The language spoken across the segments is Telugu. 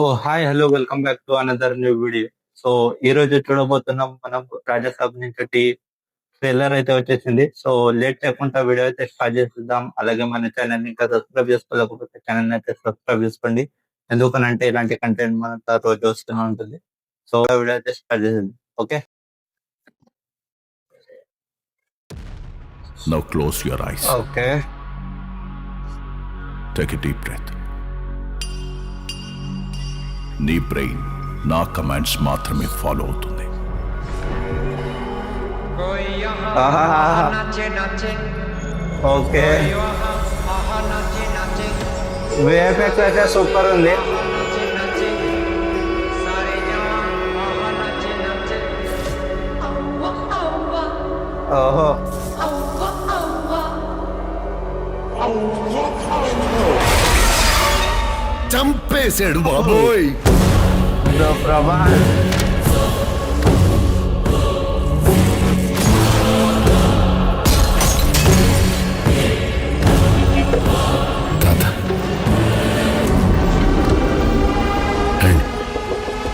Oh hi hello welcome back to another new video. So ఈ రోజు చూడబోతున్నాం మనం రాజాసాబ్ నుంచి ట్రైలర్ అయితే వచ్చేసింది. సో లేట్ చేయకుండా వీడియో అయితే స్టార్ట్ చేసేద్దాం. అలాగే మన ఛానల్ ఇంకా సబ్స్క్రైబ్ చేసుకోలేకపోతే ఛానల్ అయితే సబ్స్క్రైబ్ చేసుకోండి. ఎందుకనంటే ఇలాంటి కంటెంట్ మనతో రోజు వస్తూనే ఉంటుంది. సో వీడియో అయితే స్టార్ట్ చేసేద్దాం. Okay. Now close your eyes. Okay. Take a deep breath. నీ బ్రెయిన్ నా కమాండ్స్ మాత్రమే ఫాలో అవుతుంది. ఓకే. విఎఫ్ఎక్స్ అయితే సూపర్ ఉంది. ఓహో. చంపేశాడు బాబోయ్. ప్రభా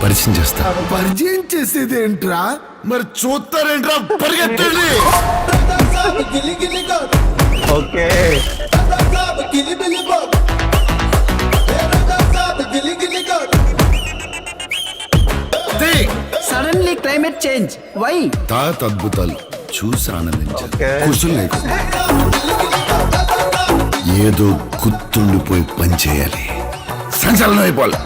పరిచయం చేస్తా. పరిచయం చేసేది ఏంట్రా? మరి చూస్తారేంట్రా? పరిగెత్తండి. Okay. Suddenly climate change why? తాత అద్భుతాలు చూసి ఆనందించాలి. Okay. కుశలం లేకుండా ఏదో గుర్తుండిపోయి పని చేయాలి. సంచలనం అయిపోవాలి.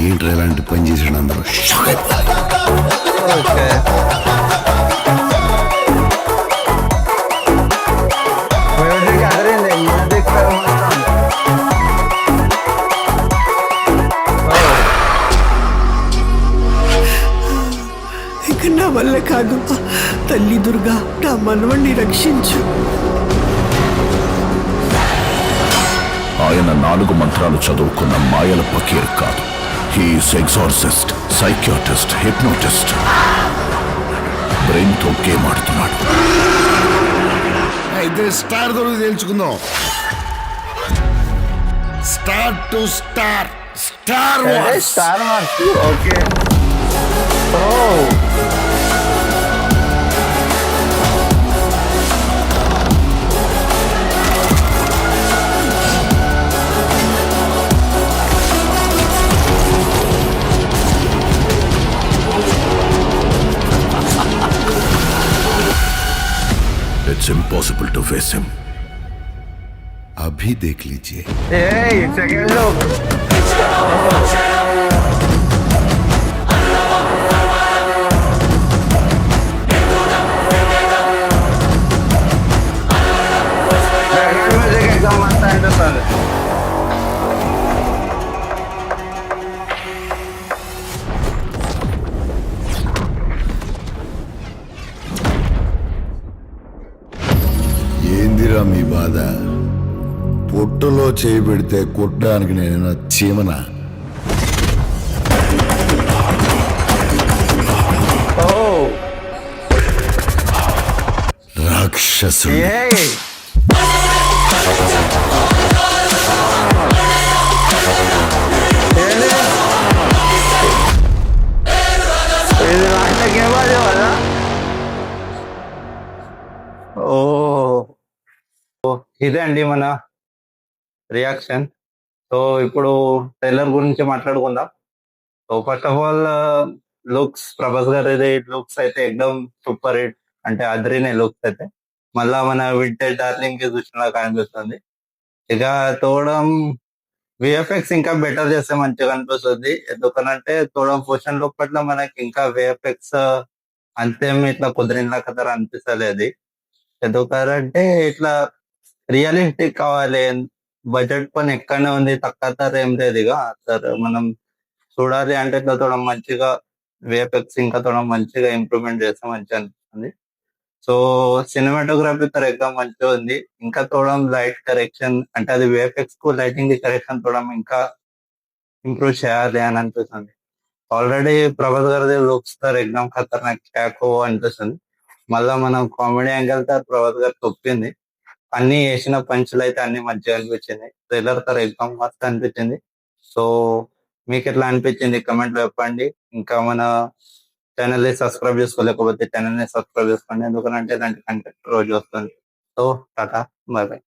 ఏంట్రా ఇలాంటి పని చేసాడు? అందరూ షాక్ అయిపోవాలి. ఓకే. మ్యూజిక్ అదిరింది. మ్యూజిక్ మొత్తం. ఇక నా వల్ల కాదు. తల్లి దుర్గా నా మనవణ్ణి రక్షించు. ఆయన 4 మంత్రాలు చదువుకున్న మాయల పకీర్ కాదు. He's exorcist, psychiatrist, hypnotist. Brain తో గేమ్ ఆడుతున్నాడు. అయితే స్టార్ దొరికి తెలుసుకుందాం. Star to star. Star star mark. Okay. ఓ It's impossible to face him. अभी देख लीजिए. సెకండ్ లో మ్యూజిక్ ఎగ్జామ్ అంతా అనిపిస్తుంది. ఏందిరా మీ బాధ? పొట్టులో చేయి పెడితే కొట్టడానికి నేను చీమనా? ఓ రాక్షసుడు. ఇది లాస్ట్ గేమ్ అది కదా. ఓ ఇదే అండి మన రియాక్షన్. సో ఇప్పుడు ట్రైలర్ గురించి మాట్లాడుకుందాం. So first of all looks, Prabhas గారి లుక్స్ అయితే ఎక్దమ్ సూపర్ హిట్. అంటే అదిరినే లుక్స్ అయితే. మళ్ళా మన వింటేజ్ డార్లింగ్ కి చూసినలా అనిపిస్తుంది. ఇక తోడం విఎఫ్ఎక్స్ ఇంకా బెటర్ చేస్తే మంచిగా అనిపిస్తుంది. ఎందుకనంటే తోడం పోషన్ లుక్ పట్ల మనకి ఇంకా విఎఫ్ఎక్స్ అంతేం ఇట్లా కుదిరిన కథ అనిపిస్తలేదు. ఎందుకంటే ఇట్లా రియలిస్టిక్ కావాలి. బడ్జెట్ పని ఎక్కడనే ఉంది, తక్కువ ధర ఏం లేదు. ఇక సార్ మనం చూడాలి అంటే ఇట్లా తోడం మంచిగా విఎఫ్ఎక్స్ ఇంకా తోడం మంచిగా ఇంప్రూవ్మెంట్ చేస్తే మంచిగా అనిపిస్తుంది. సో సినిమాటోగ్రఫీ తర ఎగ్జామ్ మంచిగా ఉంది. ఇంకా తోడం లైట్ కరెక్షన్ అంటే అది విఎఫ్ఎక్స్ కు లైటింగ్ కరెక్షన్ తోడం ఇంకా ఇంప్రూవ్ చేయాలి అని అనిపిస్తుంది. ఆల్రెడీ ప్రభాస్ గారి లుక్స్ తర ఎగ్జామ్ ఖతర్నాక్ క్యాకో అనిపిస్తుంది. మళ్ళా మనం కామెడీ యాంగిల్ తో ప్రభాస్ గారు తొప్పింది. అన్ని వేసిన పంచులు అయితే అన్ని మంచిగా అనిపించింది. ట్రైలర్ తర ఎగ్జామ్ మస్తు అనిపించింది. సో మీకు ఎట్లా అనిపించింది కమెంట్ లో చెప్పండి. ఇంకా మన ఛానల్ ని సబ్స్క్రైబ్ చేసుకోలేకపోతే ఛానల్ ని సబ్స్క్రైబ్ చేసుకోండి, ఎందుకంటే ఇలాంటి కంటెంట్ రోజు వస్తుంది. So tata, bye bye.